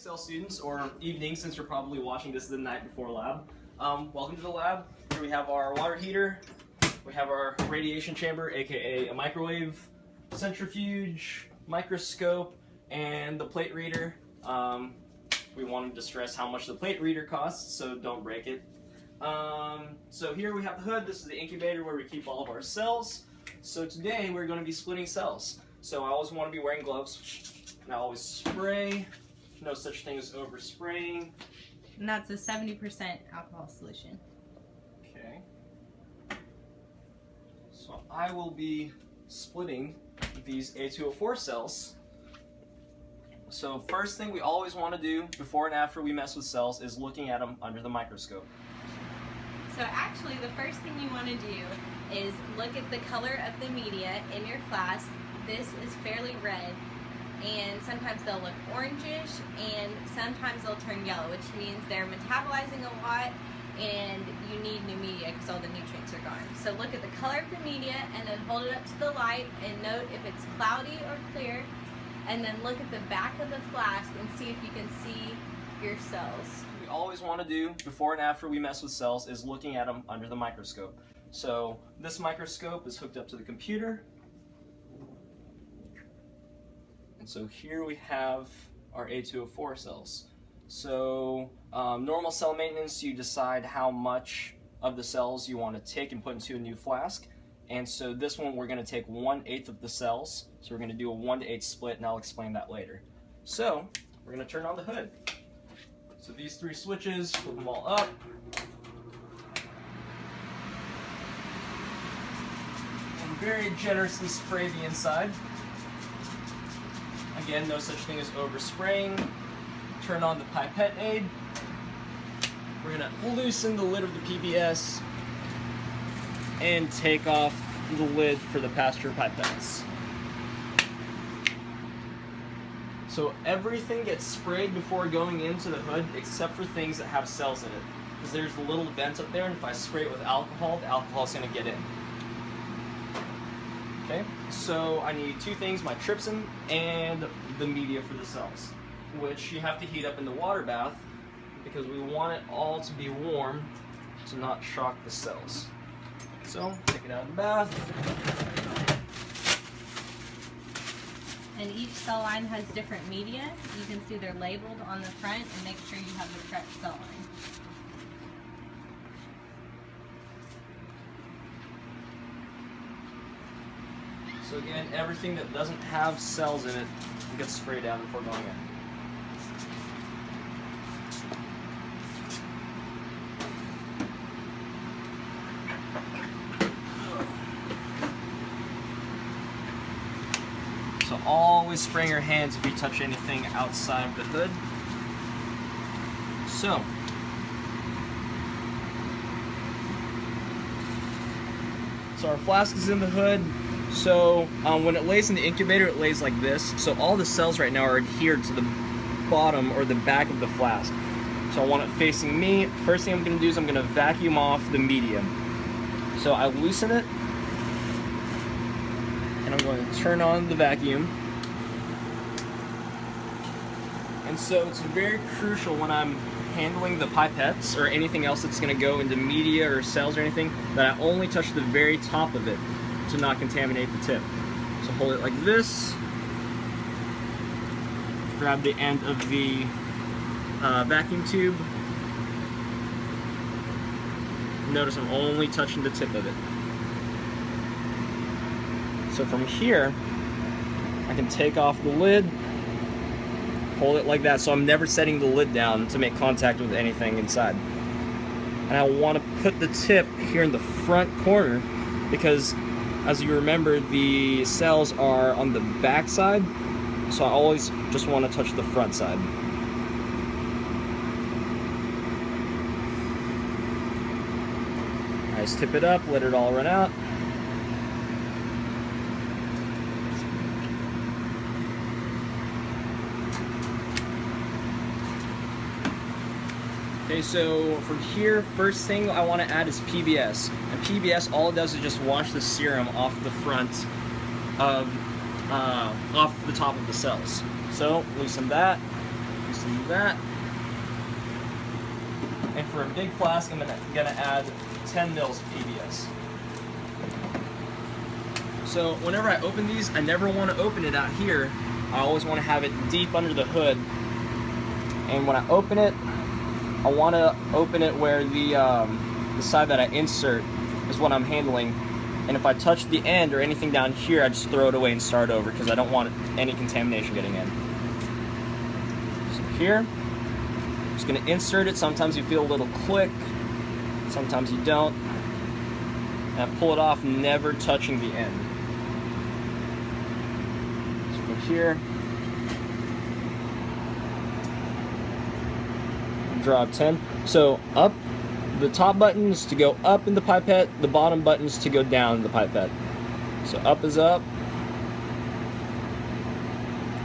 Excel students, or evening since you're probably watching this the night before lab. Welcome to the lab. Here we have our water heater, we have our radiation chamber, aka a microwave, centrifuge, microscope, and the plate reader. We wanted to stress how much the plate reader costs, so don't break it. So here we have the hood. This is the incubator where we keep all of our cells. So today we're going to be splitting cells. So I always want to be wearing gloves. And I always spray. No such thing as overspraying. And that's a 70% alcohol solution. Okay. So I will be splitting these A204 cells. So first thing we always want to do before and after we mess with cells is looking at them under the microscope. So actually the first thing you want to do is look at the color of the media in your flask. This is fairly red, and sometimes they'll look orangish, and sometimes they'll turn yellow, which means they're metabolizing a lot and you need new media because all the nutrients are gone. So look at the color of the media and then hold it up to the light and note if it's cloudy or clear, and then look at the back of the flask and see if you can see your cells. We always want to do before and after we mess with cells is looking at them under the microscope. So this microscope is hooked up to the computer. And so here we have our A204 cells. So normal cell maintenance, you decide how much of the cells you want to take and put into a new flask. And so this one we're going to take 1/8 of the cells. So we're going to do a 1:8 split, and I'll explain that later. So we're going to turn on the hood. So these three switches, flip them all up. And very generously spray the inside. Again, no such thing as overspraying. Turn on the pipette aid. We're going to loosen the lid of the PBS and take off the lid for the pasture pipettes. So everything gets sprayed before going into the hood except for things that have cells in it. Because there's a little vent up there, and if I spray it with alcohol, the alcohol is going to get in. Okay, so I need two things, my trypsin and the media for the cells, which you have to heat up in the water bath because we want it all to be warm to not shock the cells. So, take it out of the bath. And each cell line has different media. You can see they're labeled on the front, and make sure you have the correct cell line. So again, everything that doesn't have cells in it gets sprayed down before going in. So always spraying your hands if you touch anything outside of the hood. So our flask is in the hood. So when it lays in the incubator, it lays like this. So all the cells right now are adhered to the bottom or the back of the flask. So I want it facing me. First thing I'm going to do is I'm going to vacuum off the media. So I loosen it, and I'm going to turn on the vacuum. And so it's very crucial when I'm handling the pipettes or anything else that's going to go into media or cells or anything that I only touch the very top of it to not contaminate the tip. So hold it like this, grab the end of the vacuum tube. Notice I'm only touching the tip of it. So from here, I can take off the lid, hold it like that, so I'm never setting the lid down to make contact with anything inside. And I want to put the tip here in the front corner because, as you remember, the cells are on the back side, so I always just want to touch the front side. Nice, tip it up, let it all run out. Okay, so from here, first thing I want to add is PBS. And PBS, all it does is just wash the serum off the front of, off the top of the cells. So loosen that, Just do that. And for a big flask, I'm gonna add 10 mils of PBS. So whenever I open these, I never want to open it out here. I always want to have it deep under the hood. And when I open it, I want to open it where the side that I insert is what I'm handling. And if I touch the end or anything down here, I just throw it away and start over because I don't want any contamination getting in. So here, I'm just going to insert it. Sometimes you feel a little click, sometimes you don't. And I pull it off, never touching the end. So from here, draw 10. So up, the top buttons to go up in the pipette, the bottom buttons to go down in the pipette. So up is up.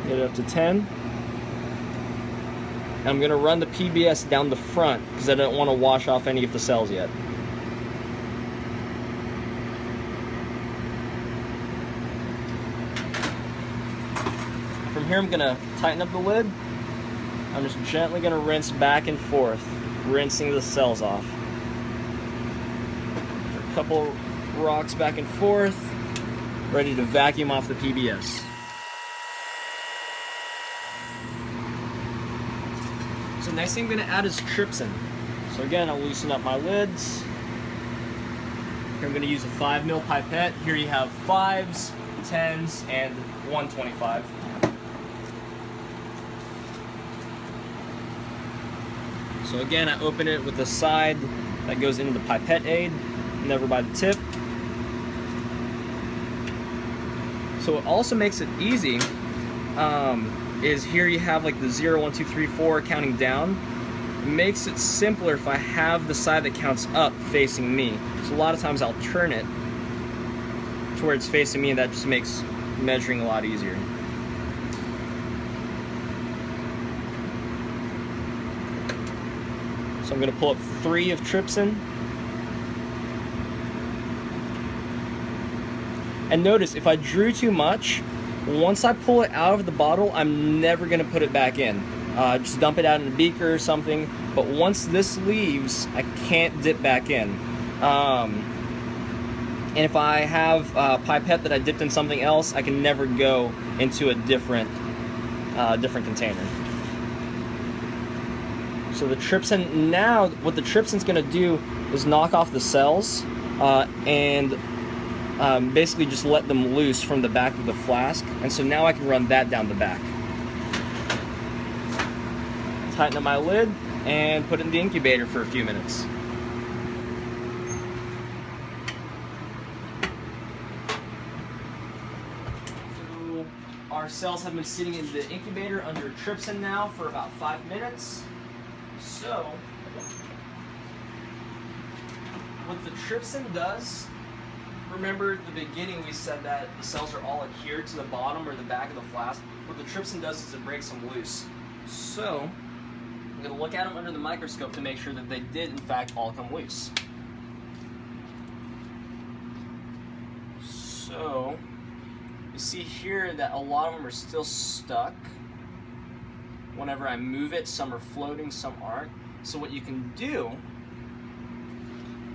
Get it up to 10. And I'm going to run the PBS down the front because I don't want to wash off any of the cells yet. From here I'm going to tighten up the lid. I'm just gently going to rinse back and forth, rinsing the cells off. A couple rocks back and forth, ready to vacuum off the PBS. So next thing I'm going to add is trypsin. So again, I'll loosen up my lids. Here I'm going to use a 5 ml pipette. Here you have 5s, 10s, and 125. So again, I open it with the side that goes into the pipette aid, never by the tip. So what also makes it easy is here you have like the 0, 1, 2, 3, 4 counting down. It makes it simpler if I have the side that counts up facing me. So a lot of times I'll turn it to where it's facing me, and that just makes measuring a lot easier. So I'm going to pull up 3 of trypsin. And notice, if I drew too much, once I pull it out of the bottle, I'm never going to put it back in. Just dump it out in a beaker or something. But once this leaves, I can't dip back in. And if I have a pipette that I dipped in something else, I can never go into a different container. So the trypsin, now what the trypsin's going to do is knock off the cells and basically just let them loose from the back of the flask. And so now I can run that down the back. Tighten up my lid and put it in the incubator for a few minutes. So our cells have been sitting in the incubator under trypsin now for about 5 minutes. So, what the trypsin does, remember at the beginning we said that the cells are all adhered to the bottom or the back of the flask. What the trypsin does is it breaks them loose. So, I'm going to look at them under the microscope to make sure that they did in fact all come loose. So, you see here that a lot of them are still stuck. Whenever I move it, some are floating, some aren't. So what you can do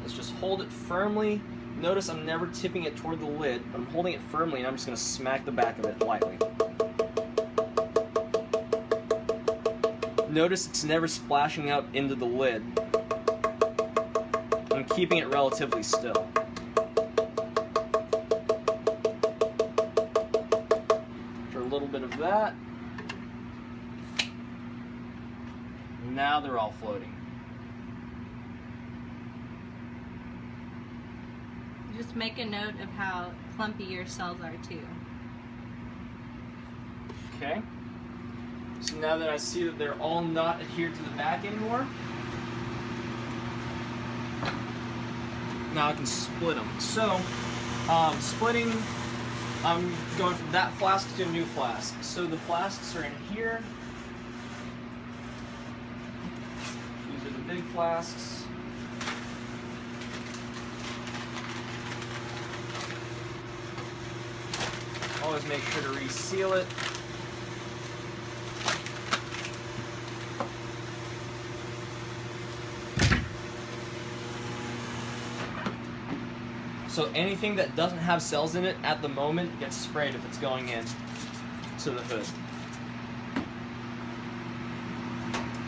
is just hold it firmly. Notice I'm never tipping it toward the lid, but I'm holding it firmly and I'm just going to smack the back of it lightly. Notice it's never splashing out into the lid. I'm keeping it relatively still. After a little bit of that, now they're all floating. Just make a note of how clumpy your cells are too. Okay. So now that I see that they're all not adhered to the back anymore, now I can split them. So, splitting, I'm going from that flask to a new flask. So the flasks are in here. These are the big flasks. Always make sure to reseal it. So anything that doesn't have cells in it at the moment gets sprayed if it's going in to the hood.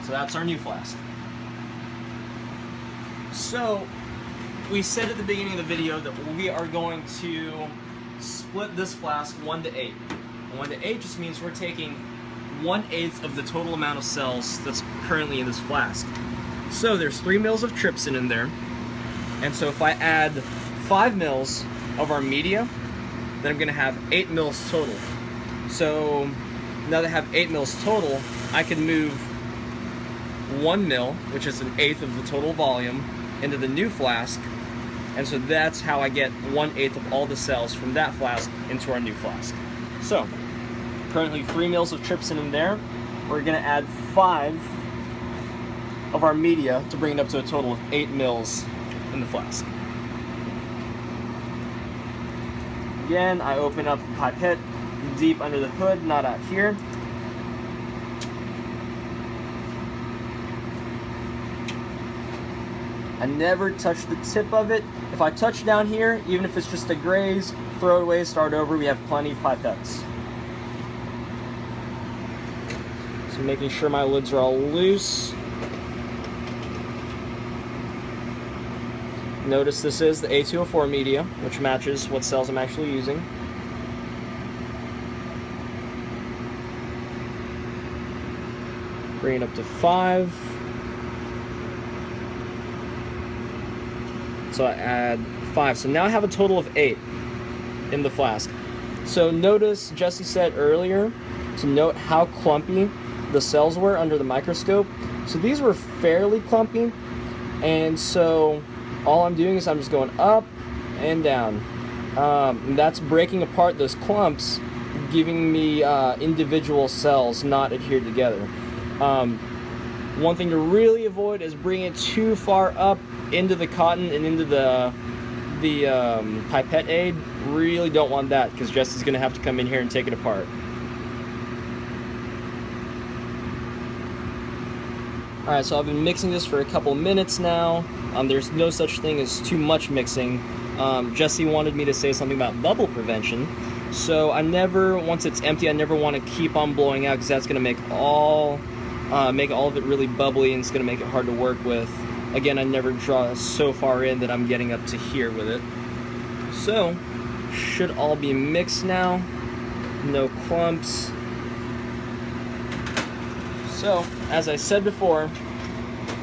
So that's our new flask. So we said at the beginning of the video that we are going to split this flask 1 to 8. 1 to 8 just means we're taking 1/8 of the total amount of cells that's currently in this flask. So there's 3 mils of trypsin in there, and so if I add 5 mils of our media, then I'm going to have 8 mils total. So now that I have 8 mils total, I can move 1 mil, which is 1/8 of the total volume, into the new flask, and so that's how I get 1/8 of all the cells from that flask into our new flask. So currently 3 mils of trypsin in there. We're going to add 5 of our media to bring it up to a total of 8 mils in the flask. Again, I open up the pipette deep under the hood, not out here. I never touch the tip of it. If I touch down here, even if it's just a graze, throw it away, start over, we have plenty of pipettes. So making sure my lids are all loose. Notice this is the A204 media, which matches what cells I'm actually using. Bring it up to 5. So I add 5. So now I have a total of 8 in the flask. So notice Jesse said earlier to note how clumpy the cells were under the microscope. So these were fairly clumpy, and so all I'm doing is I'm just going up and down. And that's breaking apart those clumps, giving me individual cells not adhered together. One thing to really avoid is bringing it too far up into the cotton and into the pipette aid. Really don't want that, because Jesse's going to have to come in here and take it apart. Alright, so I've been mixing this for a couple minutes now. There's no such thing as too much mixing. Jesse wanted me to say something about bubble prevention. So once it's empty, I never want to keep on blowing out, because that's going to make all of it really bubbly, and it's going to make it hard to work with. Again, I never draw so far in that I'm getting up to here with it. So, should all be mixed now. No clumps. So, as I said before,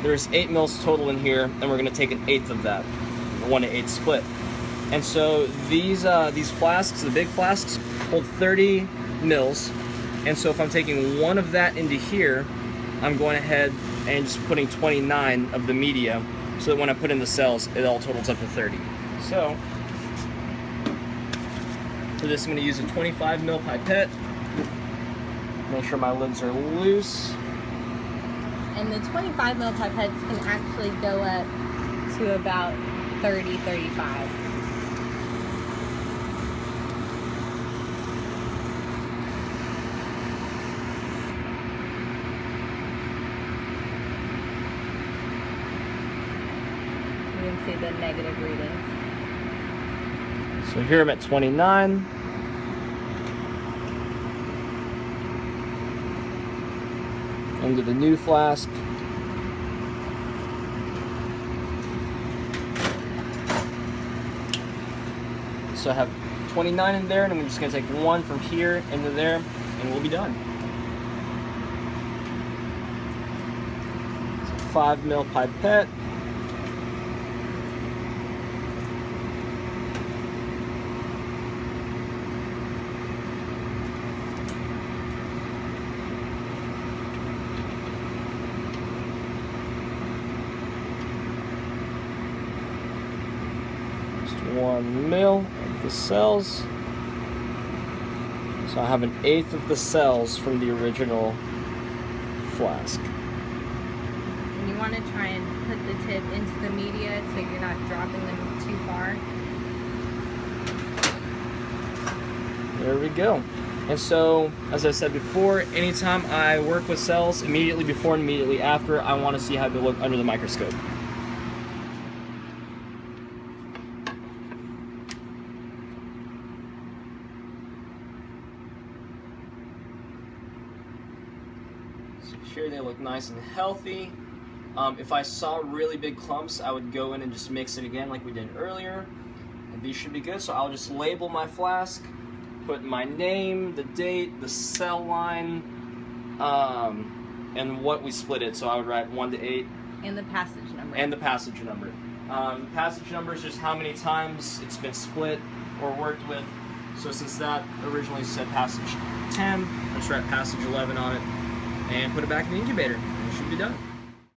there's 8 mils total in here, and we're going to take 1/8 of that, 1 to 8 split. And so these flasks, the big flasks, hold 30 mils, and so if I'm taking 1 of that into here, I'm going ahead and just putting 29 of the media, so that when I put in the cells, it all totals up to 30. So, for this I'm going to use a 25 mil pipette. Make sure my lids are loose. And the 25 mil pipettes can actually go up to about 30, 35. You can see the negative reading. So here I'm at 29. Into the new flask. So I have 29 in there, and I'm just going to take 1 from here into there, and we'll be done. So 5 mil pipette. Just 1 mil of the cells. So I have 1/8 of the cells from the original flask. And you want to try and put the tip into the media so you're not dropping them too far. There we go. And so, as I said before, anytime I work with cells, immediately before and immediately after, I want to see how they look under the microscope. So here they look nice and healthy. If I saw really big clumps, I would go in and just mix it again like we did earlier. And these should be good, so I'll just label my flask, put my name, the date, the cell line, and what we split it. So I would write 1 to 8. And the passage number. And the passage number. Passage number is just how many times it's been split or worked with. So since that originally said passage 10, let's write passage 11 on it and put it back in the incubator. And it should be done.